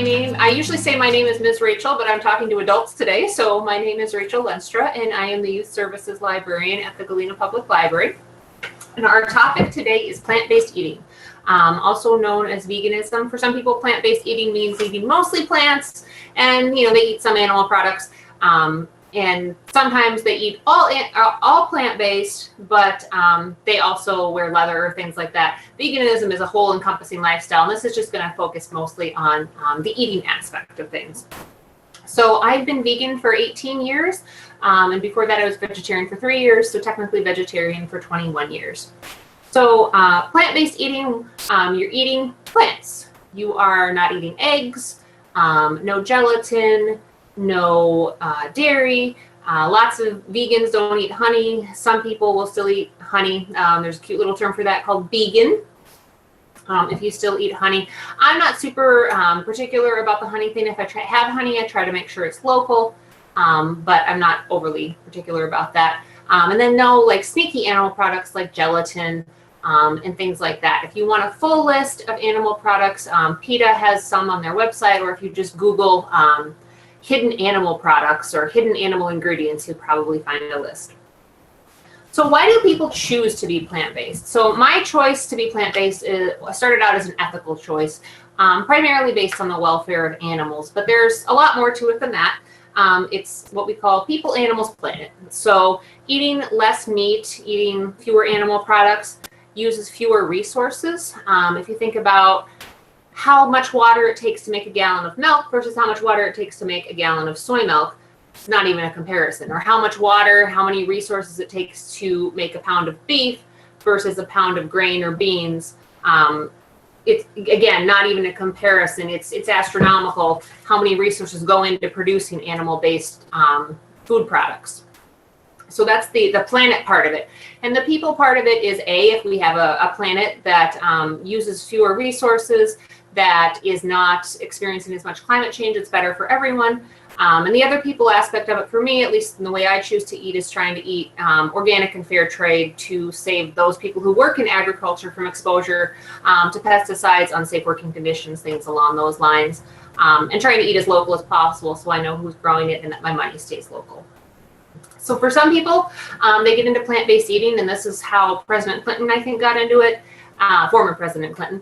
I usually say my name is Ms. Rachel, but I'm talking to adults today. So my name is Rachel Lenstra, and I am the Youth Services Librarian at the Galena Public Library. And our topic today is plant-based eating, also known as veganism. For some people, plant-based eating means eating mostly plants, and they eat some animal products. And sometimes they eat all plant-based, but they also wear leather or things like that. Veganism is a whole encompassing lifestyle, and this is just going to focus mostly on the eating aspect of things. So I've been vegan for 18 years, and before that I was vegetarian for 3 years, so technically vegetarian for 21 years. So plant-based eating, you're eating plants. You are not eating eggs, no gelatin, no dairy. Lots of vegans don't eat honey. Some people will still eat honey. There's a cute little term for that called vegan. If you still eat honey. I'm not super particular about the honey thing. If I have honey, I try to make sure it's local, but I'm not overly particular about that. And then no like sneaky animal products like gelatin and things like that. If you want a full list of animal products, PETA has some on their website, or if you just Google hidden animal products or hidden animal ingredients, you'll probably find a list. So why do people choose to be plant-based? So my choice to be plant-based started out as an ethical choice, primarily based on the welfare of animals, but there's a lot more to it than that. It's what we call people, animals, planet. So eating less meat, eating fewer animal products uses fewer resources. If you think about how much water it takes to make a gallon of milk versus how much water it takes to make a gallon of soy milk, it's not even a comparison. Or how much water, how many resources it takes to make a pound of beef versus a pound of grain or beans. It's, again, not even a comparison. It's astronomical how many resources go into producing animal-based food products. So that's the planet part of it. And the people part of it is if we have a planet that uses fewer resources, that is not experiencing as much climate change, it's better for everyone. And the other people aspect of it, for me, at least in the way I choose to eat, is trying to eat organic and fair trade to save those people who work in agriculture from exposure to pesticides, unsafe working conditions, things along those lines, and trying to eat as local as possible so I know who's growing it and that my money stays local. So for some people, they get into plant-based eating, and this is how President Clinton, I think, got into it, former President Clinton,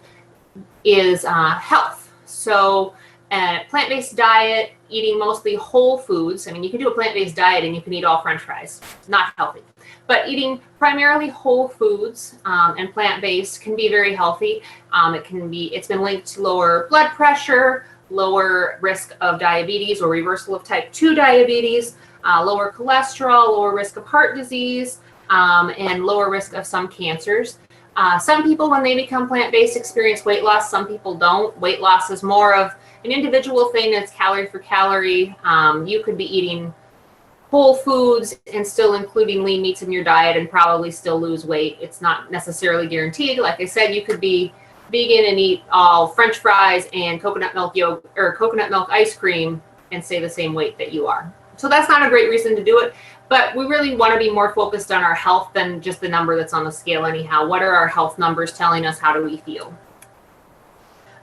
is health. So plant-based diet, eating mostly whole foods. I mean, you can do a plant-based diet and you can eat all French fries. It's not healthy. But eating primarily whole foods and plant-based can be very healthy. It's been linked to lower blood pressure, lower risk of diabetes or reversal of type 2 diabetes, lower cholesterol, lower risk of heart disease, and lower risk of some cancers. Some people, when they become plant-based, experience weight loss. Some people don't. Weight loss is more of an individual thing. It's calorie for calorie. You could be eating whole foods and still including lean meats in your diet and probably still lose weight. It's not necessarily guaranteed. Like I said, you could be vegan and eat all French fries and coconut milk yogurt or coconut milk ice cream and stay the same weight that you are. So that's not a great reason to do it. But we really want to be more focused on our health than just the number that's on the scale anyhow. What are our health numbers telling us? How do we feel?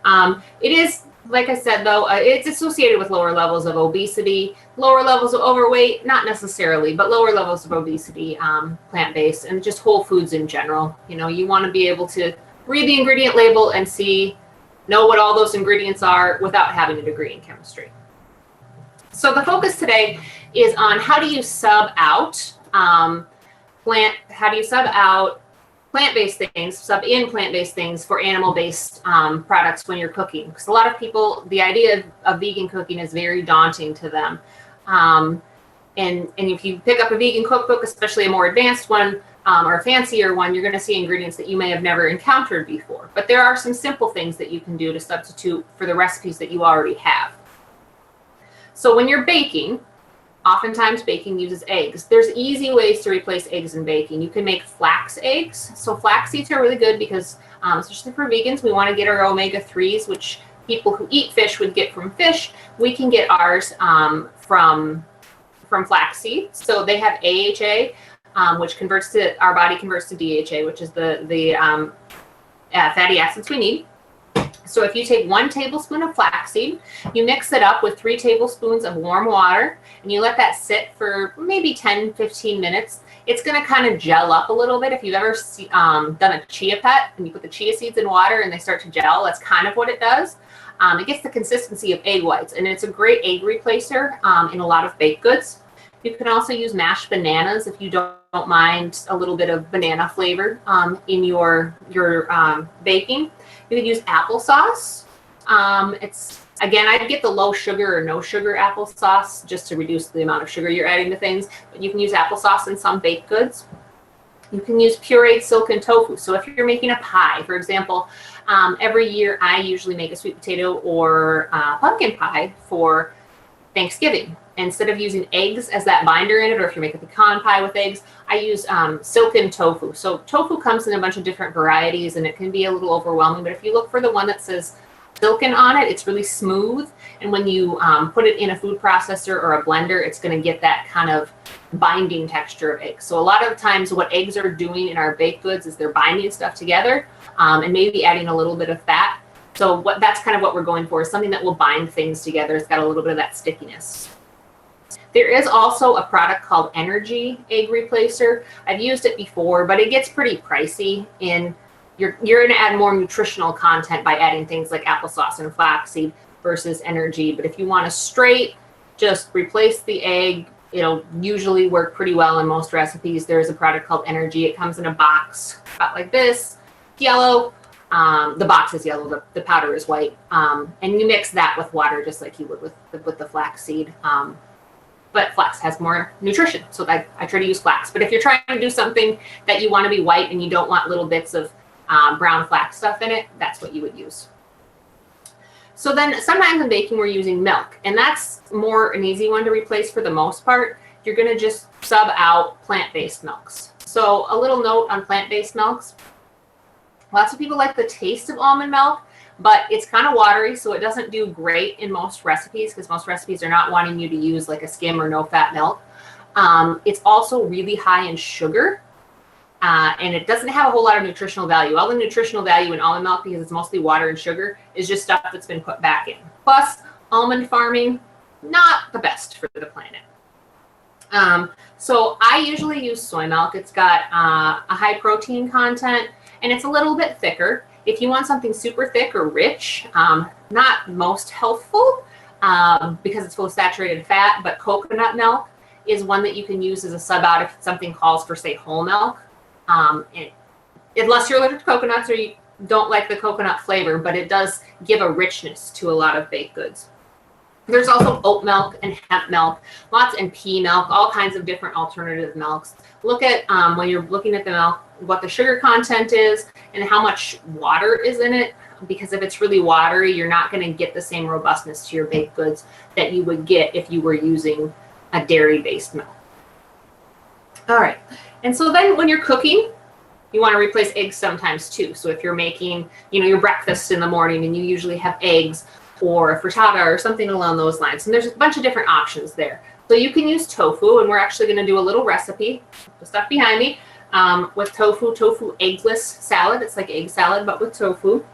It is, like I said, though, it's associated with lower levels of obesity, lower levels of overweight, not necessarily, but lower levels of obesity, plant-based, and just whole foods in general. You want to be able to read the ingredient label and know what all those ingredients are without having a degree in chemistry. So the focus today is on how do you sub out plant-based things, sub in plant-based things for animal-based products when you're cooking. Because a lot of people, the idea of vegan cooking is very daunting to them. And if you pick up a vegan cookbook, especially a more advanced one or a fancier one, you're going to see ingredients that you may have never encountered before. But there are some simple things that you can do to substitute for the recipes that you already have. So when you're baking, oftentimes baking uses eggs. There's easy ways to replace eggs in baking. You can make flax eggs. So flax seeds are really good because, especially for vegans, we want to get our omega-3s, which people who eat fish would get from fish. We can get ours from flax seeds. So they have AHA, which our body converts to DHA, which is the fatty acids we need. So if you take 1 tablespoon of flaxseed, you mix it up with 3 tablespoons of warm water, and you let that sit for maybe 10-15 minutes. It's going to kind of gel up a little bit. If you've ever done a chia pet and you put the chia seeds in water and they start to gel, that's kind of what it does. It gets the consistency of egg whites, and it's a great egg replacer in a lot of baked goods. You can also use mashed bananas if you don't mind a little bit of banana flavor in your baking. You could use applesauce. Again, I'd get the low sugar or no sugar applesauce just to reduce the amount of sugar you're adding to things. But you can use applesauce in some baked goods. You can use pureed silken tofu. So if you're making a pie, for example, every year I usually make a sweet potato or pumpkin pie for Thanksgiving. Instead of using eggs as that binder in it, or if you make a pecan pie with eggs, I use silken tofu. So tofu comes in a bunch of different varieties, and it can be a little overwhelming. But if you look for the one that says silken on it, it's really smooth. And when you put it in a food processor or a blender, it's going to get that kind of binding texture of eggs. So a lot of times what eggs are doing in our baked goods is they're binding stuff together and maybe adding a little bit of fat. So that's kind of what we're going for, is something that will bind things together. It's got a little bit of that stickiness. There is also a product called Energy Egg Replacer. I've used it before, but it gets pretty pricey. You're going to add more nutritional content by adding things like applesauce and flaxseed versus Energy. But if you want to straight just replace the egg, it'll usually work pretty well in most recipes. There's a product called Energy. It comes in a box about like this, yellow. The box is yellow, the powder is white. And you mix that with water just like you would with the flaxseed. But flax has more nutrition, so I try to use flax. But if you're trying to do something that you want to be white and you don't want little bits of brown flax stuff in it, that's what you would use. So then sometimes in baking we're using milk, and that's more an easy one to replace for the most part. You're going to just sub out plant-based milks. So a little note on plant-based milks. Lots of people like the taste of almond milk, but it's kind of watery, so it doesn't do great in most recipes, because most recipes are not wanting you to use like a skim or no-fat milk. It's also really high in sugar, and it doesn't have a whole lot of nutritional value. All the nutritional value in almond milk, because it's mostly water and sugar, is just stuff that's been put back in. Plus, almond farming, not the best for the planet. So I usually use soy milk. It's got a high protein content, and it's a little bit thicker. If you want something super thick or rich, not most healthful because it's full of saturated fat, but coconut milk is one that you can use as a sub out if something calls for, say, whole milk. Unless you're allergic to coconuts or you don't like the coconut flavor, but it does give a richness to a lot of baked goods. There's also oat milk and hemp milk, and pea milk, all kinds of different alternative milks. Look at, when you're looking at the milk, what the sugar content is and how much water is in it, because if it's really watery, you're not going to get the same robustness to your baked goods that you would get if you were using a dairy-based milk. All right, and so then when you're cooking, you want to replace eggs sometimes too. So if you're making, your breakfast in the morning and you usually have eggs or a frittata or something along those lines, and there's a bunch of different options there. So you can use tofu, and we're actually going to do a little recipe, the stuff behind me, with tofu eggless salad. It's like egg salad, but with tofu.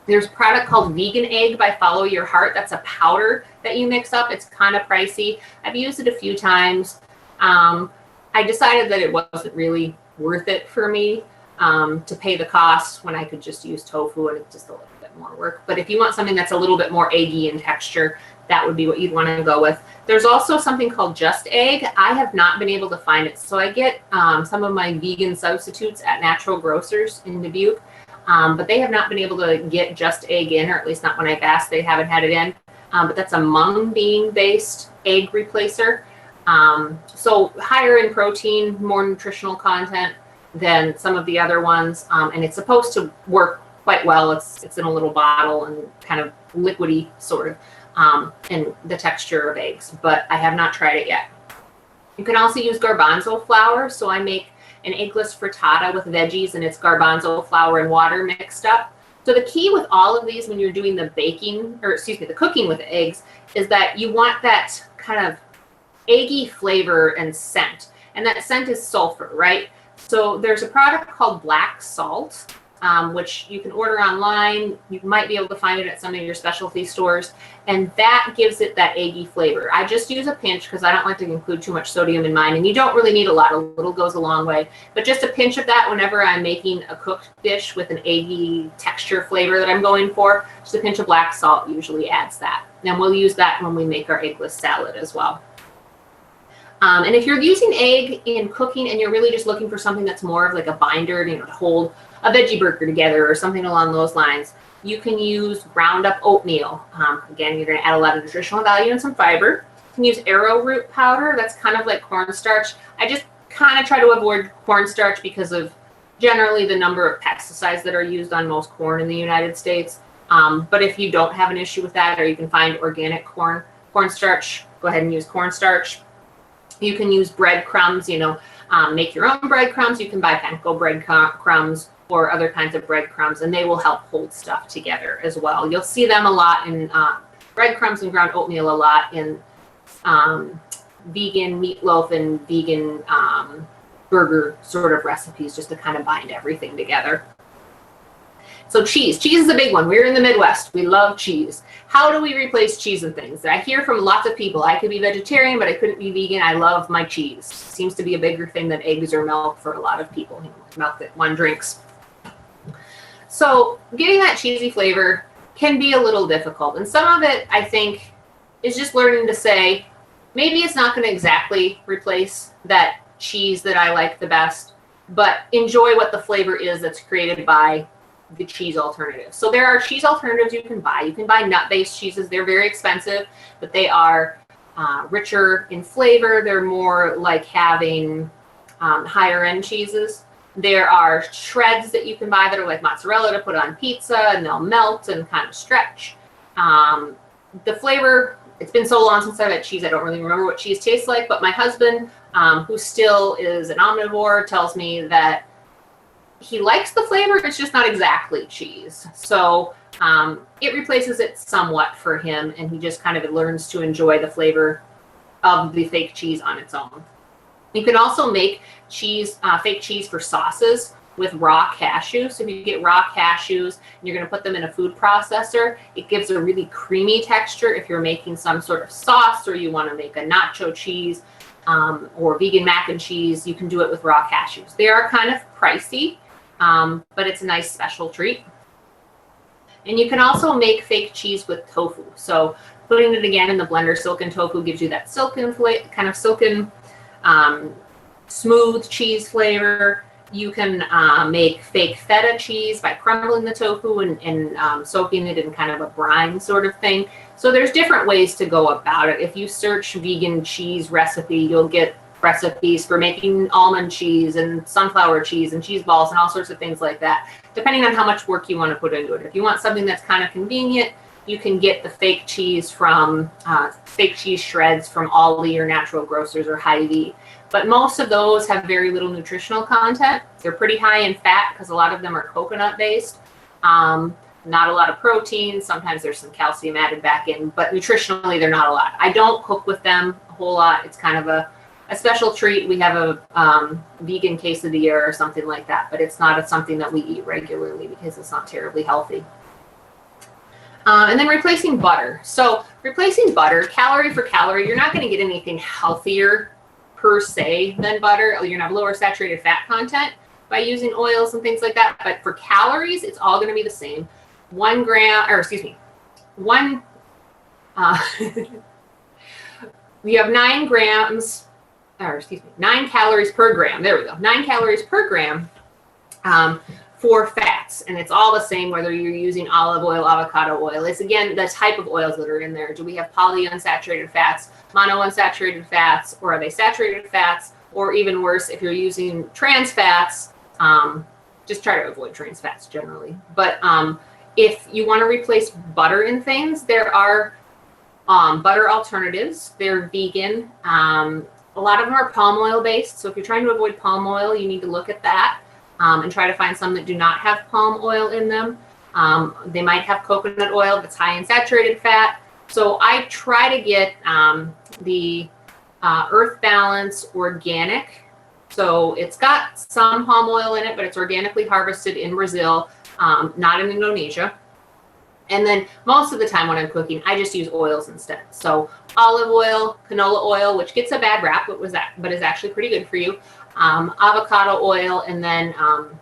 There's a product called Vegan Egg by Follow Your Heart. That's a powder that you mix up. It's kind of pricey. I've used it a few times. I decided that it wasn't really worth it for me to pay the cost when I could just use tofu, and it's just a little bit more work. But if you want something that's a little bit more eggy in texture, that would be what you'd want to go with. There's also something called Just Egg. I have not been able to find it. So I get some of my vegan substitutes at Natural Grocers in Dubuque, but they have not been able to get Just Egg in, or at least not when I've asked, they haven't had it in. But that's a mung bean based egg replacer. So higher in protein, more nutritional content than some of the other ones. And it's supposed to work quite well. It's in a little bottle and kind of liquidy sort of. And the texture of eggs, but I have not tried it yet. You can also use garbanzo flour. So I make an eggless frittata with veggies, and it's garbanzo flour and water mixed up. So the key with all of these when you're doing the the cooking with eggs, is that you want that kind of eggy flavor and scent. And that scent is sulfur, right? So there's a product called black salt. which you can order online. You might be able to find it at some of your specialty stores, and that gives it that eggy flavor. I just use a pinch because I don't like to include too much sodium in mine, and you don't really need a lot. A little goes a long way, but just a pinch of that whenever I'm making a cooked dish with an eggy texture flavor that I'm going for. Just a pinch of black salt usually adds that, and we'll use that when we make our eggless salad as well. And if you're using egg in cooking and you're really just looking for something that's more of like a binder, to hold a veggie burger together or something along those lines, you can use ground up oatmeal. Again, you're going to add a lot of nutritional value and some fiber. You can use arrowroot powder. That's kind of like cornstarch. I just kind of try to avoid cornstarch because of generally the number of pesticides that are used on most corn in the United States. But if you don't have an issue with that, or you can find organic cornstarch, go ahead and use cornstarch. You can use breadcrumbs, make your own breadcrumbs. You can buy panko breadcrumbs or other kinds of breadcrumbs, and they will help hold stuff together as well. You'll see them a lot in breadcrumbs and ground oatmeal a lot in vegan meatloaf and vegan burger sort of recipes, just to kind of bind everything together. So cheese. Cheese is a big one. We're in the Midwest. We love cheese. How do we replace cheese and things? I hear from lots of people, I could be vegetarian, but I couldn't be vegan. I love my cheese. Seems to be a bigger thing than eggs or milk for a lot of people. Milk that one drinks. So getting that cheesy flavor can be a little difficult. And some of it, I think, is just learning to say, maybe it's not going to exactly replace that cheese that I like the best, but enjoy what the flavor is that's created by the cheese alternatives. So there are cheese alternatives you can buy. You can buy nut-based cheeses. They're very expensive, but they are richer in flavor. They're more like having higher-end cheeses. There are shreds that you can buy that are like mozzarella to put on pizza, and they'll melt and kind of stretch. The flavor, it's been so long since I've had cheese, I don't really remember what cheese tastes like, but my husband, who still is an omnivore, tells me that he likes the flavor, it's just not exactly cheese. So it replaces it somewhat for him, and he just kind of learns to enjoy the flavor of the fake cheese on its own. You can also make cheese, fake cheese for sauces with raw cashews. So if you get raw cashews and you're going to put them in a food processor, it gives a really creamy texture. If you're making some sort of sauce, or you want to make a nacho cheese or vegan mac and cheese, you can do it with raw cashews. They are kind of pricey, but it's a nice special treat. And you can also make fake cheese with tofu. So putting it again in the blender, silken tofu gives you that silken kind of silken, smooth cheese flavor. You can make fake feta cheese by crumbling the tofu and soaking it in kind of a brine sort of thing. So there's different ways to go about it. If you search vegan cheese recipe, you'll get recipes for making almond cheese and sunflower cheese and cheese balls and all sorts of things like that, depending on how much work you want to put into it. If you want something that's kind of convenient, you can get the fake cheese from fake cheese shreds from Aldi or Natural Grocers or Hy-Vee. But most of those have very little nutritional content. They're pretty high in fat because a lot of them are coconut based. Not a lot of protein. Sometimes there's some calcium added back in, but nutritionally they're not a lot. I don't cook with them a whole lot. It's kind of a special treat. We have a vegan quesadilla or something like that, but it's not something that we eat regularly because it's not terribly healthy. And then replacing butter. So replacing butter, calorie for calorie, you're not going to get anything healthier per se than butter. You're going to have lower saturated fat content by using oils and things like that. But for calories, it's all going to be the same. 1 gram, or excuse me, you have 9 grams, or excuse me, 9 calories per gram. There we go. 9 calories per gram for fats. And it's all the same whether you're using olive oil, avocado oil. It's again the type of oils that are in there. Do we have polyunsaturated fats, monounsaturated fats, or are they saturated fats? Or even worse, if you're using trans fats, just try to avoid trans fats generally. But if you want to replace butter in things, there are butter alternatives. They're vegan. A lot of them are palm oil based. So if you're trying to avoid palm oil, you need to look at that and try to find some that do not have palm oil in them. They might have coconut oil that's high in saturated fat. So I try to get the Earth Balance organic So it's got some palm oil in it, but it's organically harvested in Brazil, not in Indonesia. And then most of the time when I'm cooking, I just use oils instead. So olive oil, canola oil, which gets a bad rap, but is actually pretty good for you. Avocado oil, and then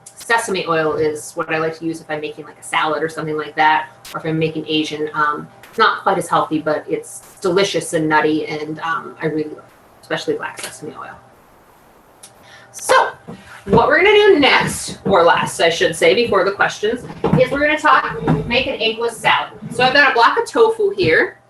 sesame oil is what I like to use if I'm making like a salad or something like that, or if I'm making Asian. It's not quite as healthy, but it's delicious and nutty, and I really love it, especially black sesame oil. So what we're going to do next, or last, I should say, before the questions, is we're going to make an eggless salad. So I've got a block of tofu here.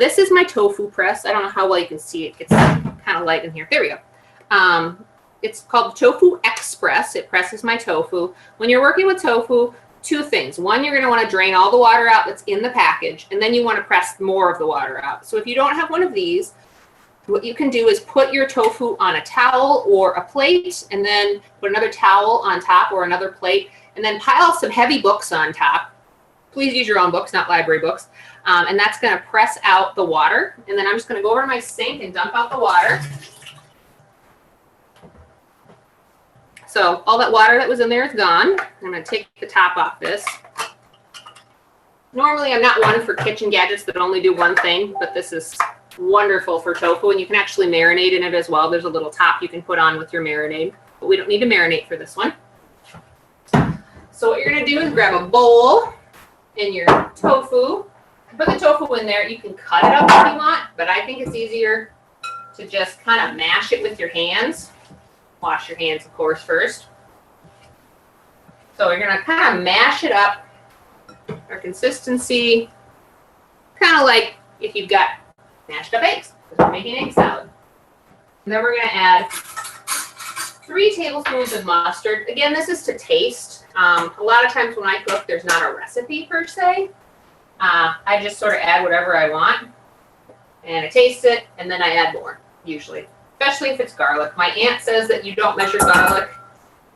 This is my tofu press. I don't know how well you can see it. It's kind of light in here. There we go. It's called Tofu Express. It presses my tofu. When you're working with tofu, two things. One, you're going to want to drain all the water out that's in the package, and then you want to press more of the water out. So if you don't have one of these, what you can do is put your tofu on a towel or a plate, and then put another towel on top or another plate, and then pile some heavy books on top. Please use your own books, not library books. And that's going to press out the water. And then I'm just going to go over to my sink and dump out the water. So all that water that was in there is gone. I'm going to take the top off this. Normally, I'm not one for kitchen gadgets that only do one thing, but this is wonderful for tofu, and you can actually marinate in it as well. There's a little top you can put on with your marinade, but we don't need to marinate for this one. So what you're going to do is grab a bowl and your tofu. Put the tofu in there. You can cut it up if you want, but I think it's easier to just kind of mash it with your hands. Wash your hands, of course, first. So you're going to kind of mash it up. Our consistency, kind of like if you've got mashed up eggs, because we're making egg salad. And then we're going to add 3 tablespoons of mustard. Again, this is to taste. A lot of times when I cook, there's not a recipe per se. I just sort of add whatever I want, and I taste it, and then I add more, usually, especially if it's garlic. My aunt says that you don't measure garlic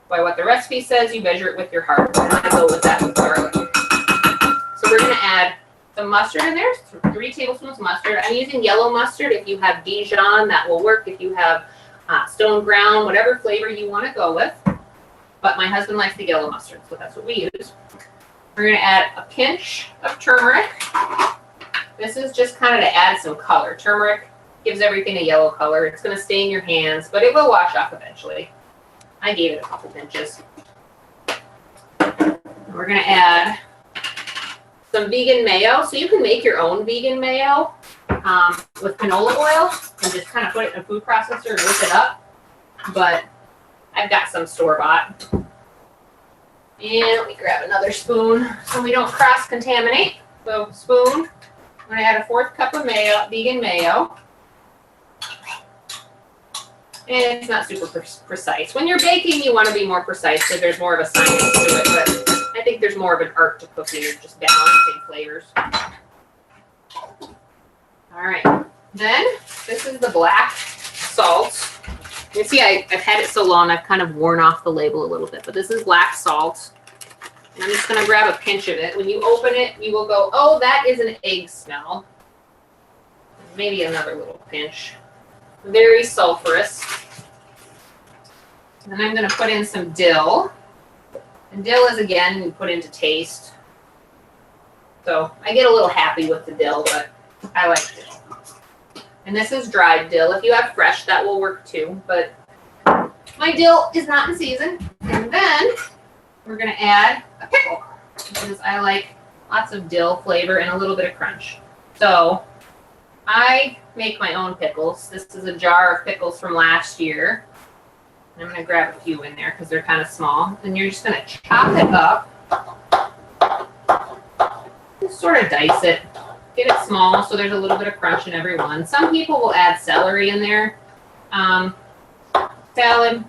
by what the recipe says, you measure it with your heart, and I go with that with garlic. So we're going to add some mustard in there, 3 tablespoons of mustard. I'm using yellow mustard. If you have Dijon, that will work. If you have stone ground, whatever flavor you want to go with. But my husband likes the yellow mustard, so that's what we use. We're going to add a pinch of turmeric. This is just kind of to add some color. Turmeric gives everything a yellow color. It's going to stain your hands, but it will wash off eventually. I gave it a couple pinches. We're going to add some vegan mayo. So you can make your own vegan mayo with canola oil and just kind of put it in a food processor and whip it up. But I've got some store-bought. And let me grab another spoon so we don't cross-contaminate. So spoon, I'm going to add a 1/4 cup of mayo, vegan mayo. And it's not super precise. When you're baking, you want to be more precise, so there's more of a science to it. But I think there's more of an art to cooking, just balancing flavors. All right. Then this is the black salt. You see, I've had it so long, I've kind of worn off the label a little bit. But this is black salt. And I'm just going to grab a pinch of it. When you open it, you will go, oh, that is an egg smell. Maybe another little pinch. Very sulfurous. And then I'm going to put in some dill. And dill is, again, put into taste. So I get a little happy with the dill, but I like dill. And this is dried dill. If you have fresh, that will work too. But my dill is not in season. And then we're going to add a pickle, because I like lots of dill flavor and a little bit of crunch. So I make my own pickles. This is a jar of pickles from last year. I'm going to grab a few in there because they're kind of small. And you're just going to chop it up. Just sort of dice it. Get it small so there's a little bit of crunch in every one. Some people will add celery in there. Salad.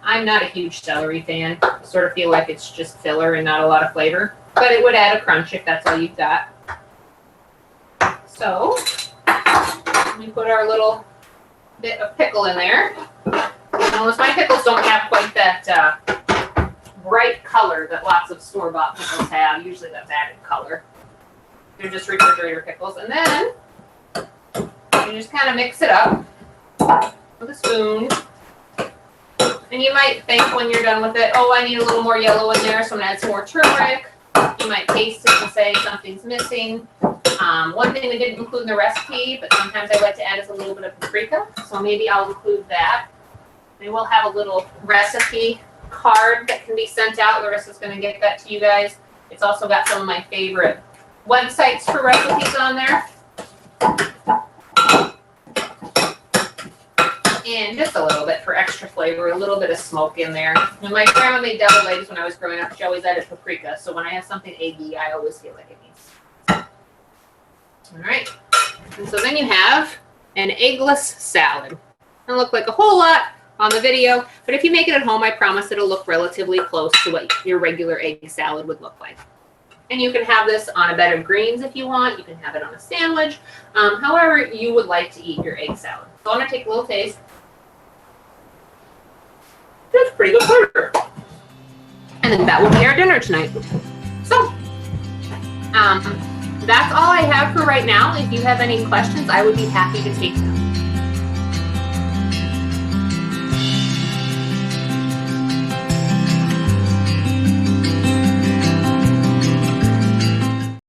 I'm not a huge celery fan. I sort of feel like it's just filler and not a lot of flavor. But it would add a crunch if that's all you've got. So we put our little bit of pickle in there. Notice my pickles don't have quite that bright color that lots of store-bought pickles have. Usually that's added color. They're just refrigerator pickles. And then you just kind of mix it up with a spoon. And you might think when you're done with it, oh, I need a little more yellow in there, so I'm gonna add some more turmeric. You might taste it and say something's missing. One thing we didn't include in the recipe, but sometimes I like to add is a little bit of paprika, so maybe I'll include that. We will have a little recipe card that can be sent out. Larissa's going to get that to you guys. It's also got some of my favorite websites for recipes on there. And just a little bit for extra flavor, a little bit of smoke in there. When my grandma made deviled eggs when I was growing up, she always added paprika. So when I have something eggy, I always feel like it needs. All right. And so then you have an eggless salad. It'll look like a whole lot on the video, but if you make it at home, I promise it'll look relatively close to what your regular egg salad would look like. And you can have this on a bed of greens if you want. You can have it on a sandwich, however you would like to eat your egg salad. So I'm going to take a little taste. That's pretty good flavor. And then that will be our dinner tonight. So, that's all I have for right now. If you have any questions, I would be happy to take them.